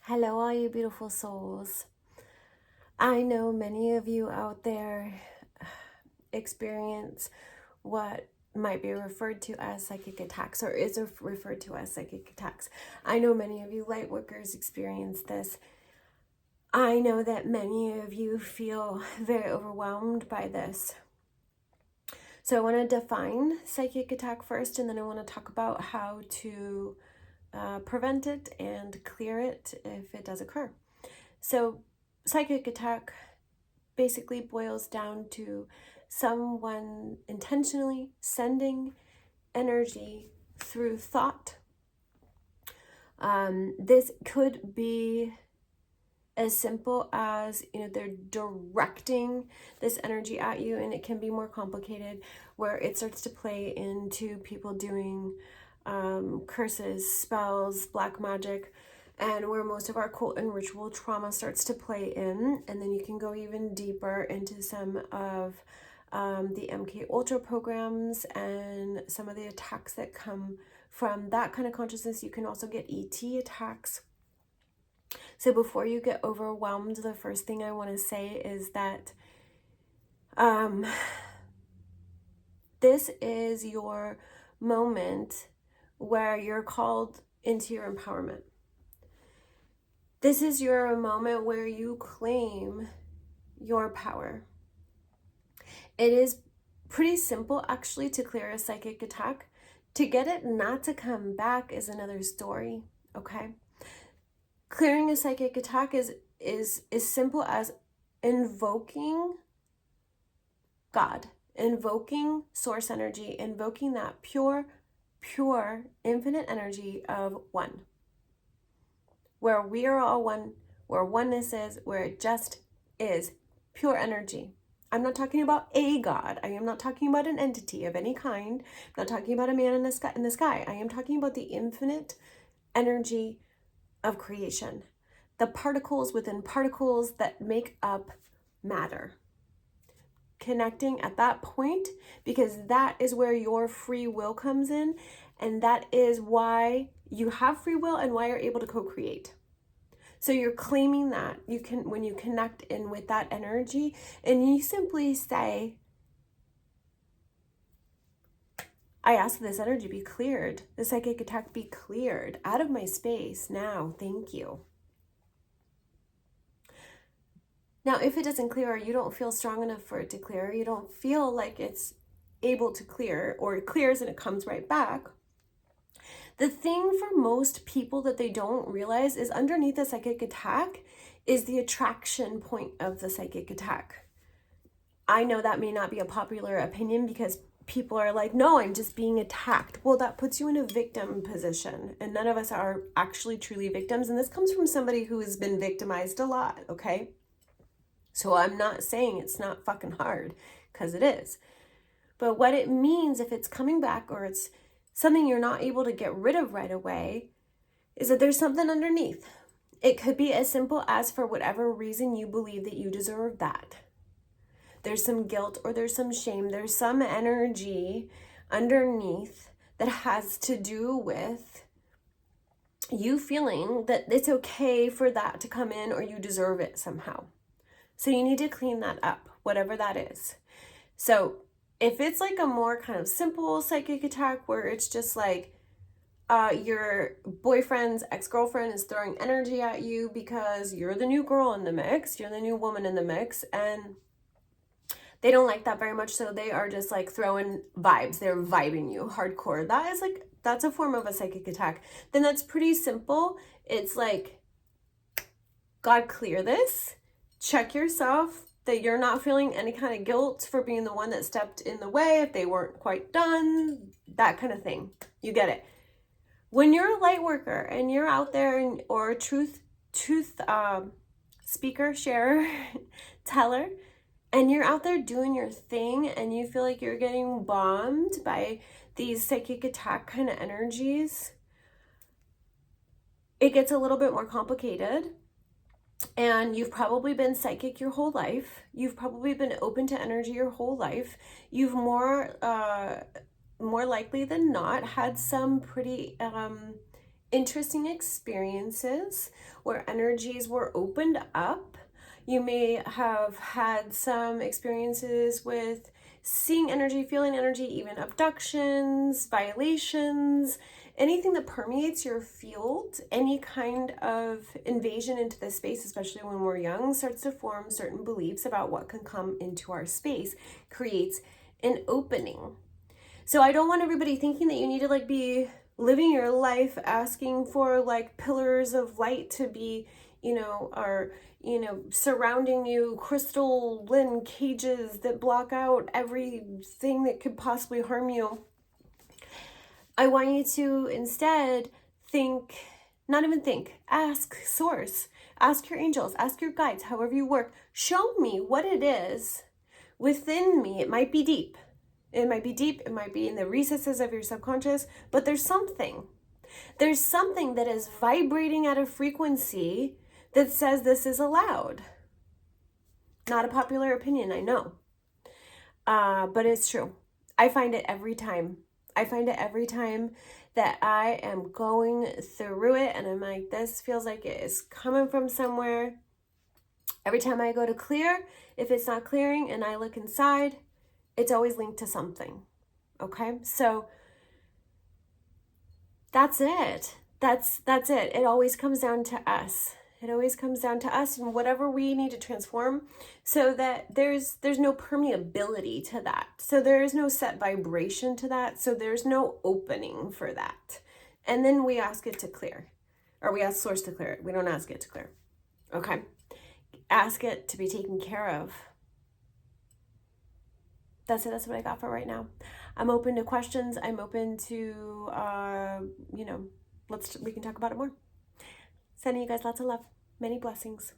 Hello, all you beautiful souls. I know many of you out there experience what might be referred to as psychic attacks or is referred to as psychic attacks. I know many of you light workers experience this. I know that many of you feel very overwhelmed by this. So I want to define psychic attack first, and then I want to talk about how to prevent it and clear it if it does occur. So psychic attack basically boils down to someone intentionally sending energy through thought. This could be as simple as, they're directing this energy at you, and it can be more complicated where it starts to play into people doing curses, spells, black magic, and where most of our cult and ritual trauma starts to play in. And then you can go even deeper into some of the MK Ultra programs and some of the attacks that come from that kind of consciousness. You can also get ET attacks. So before you get overwhelmed, the first thing I want to say is that this is your moment where you're called into your empowerment. This is your moment where you claim your power. It is pretty simple actually to clear a psychic attack. To get it not to come back is another story, okay? Clearing a psychic attack is simple as invoking God, invoking source energy, invoking that pure, infinite energy of one. Where we are all one, where oneness is, where it just is pure energy. I'm not talking about a God. I am not talking about an entity of any kind. I'm not talking about a man in the sky. I am talking about the infinite energy of creation. The particles within particles that make up matter. Connecting at that point, because that is where your free will comes in, and that is why you have free will and why you're able to co-create. So you're claiming that you can, when you connect in with that energy, and you simply say, I ask this energy be cleared, the psychic attack be cleared out of my space now, thank you. Now, if it doesn't clear, or you don't feel strong enough for it to clear, you don't feel like it's able to clear, or it clears and it comes right back, the thing for most people that they don't realize is underneath the psychic attack is the attraction point of the psychic attack. I know that may not be a popular opinion because people are like, no, I'm just being attacked. Well, that puts you in a victim position, and none of us are actually truly victims. And this comes from somebody who has been victimized a lot, okay? So I'm not saying it's not fucking hard, because it is. But what it means, if it's coming back or it's something you're not able to get rid of right away, is that there's something underneath. It could be as simple as, for whatever reason, you believe that you deserve that. There's some guilt or there's some shame. There's some energy underneath that has to do with you feeling that it's okay for that to come in, or you deserve it somehow. So you need to clean that up, whatever that is. So if it's like a more kind of simple psychic attack where it's just like your boyfriend's ex-girlfriend is throwing energy at you because you're the new girl in the mix, you're the new woman in the mix, and they don't like that very much, so they are just like throwing vibes, they're vibing you hardcore, that's a form of a psychic attack. Then that's pretty simple. It's like, God, clear this, check yourself that you're not feeling any kind of guilt for being the one that stepped in the way if they weren't quite done, that kind of thing. You get it. When you're a light worker and you're out there, or truth speaker, sharer, teller, and you're out there doing your thing and you feel like you're getting bombed by these psychic attack kind of energies, it gets a little bit more complicated. And you've probably been psychic your whole life. You've probably been open to energy your whole life. You've more likely than not had some pretty interesting experiences where energies were opened up. You may have had some experiences with seeing energy, feeling energy, even abductions, violations, anything that permeates your field, any kind of invasion into the space, especially when we're young, starts to form certain beliefs about what can come into our space, creates an opening. So I don't want everybody thinking that you need to like be living your life asking for like pillars of light to be, or, surrounding you, crystalline cages that block out everything that could possibly harm you. I want you to instead think, not even think, ask source, ask your angels, ask your guides, however you work, show me what it is within me. It might be deep. It might be deep, it might be in the recesses of your subconscious, but there's something. There's something that is vibrating at a frequency that says this is allowed. Not a popular opinion, I know. But it's true. I find it every time. I find it every time that I am going through it and I'm like, this feels like it is coming from somewhere. Every time I go to clear, if it's not clearing and I look inside, it's always linked to something. Okay, so that's it. That's it. It always comes down to us. It always comes down to us and whatever we need to transform so that there's no permeability to that. So there is no set vibration to that. So there's no opening for that. And then we ask it to clear, or we ask source to clear it. We don't ask it to clear. Okay. Ask it to be taken care of. That's it. That's what I got for right now. I'm open to questions. I'm open to, we can talk about it more. Sending you guys lots of love. Many blessings.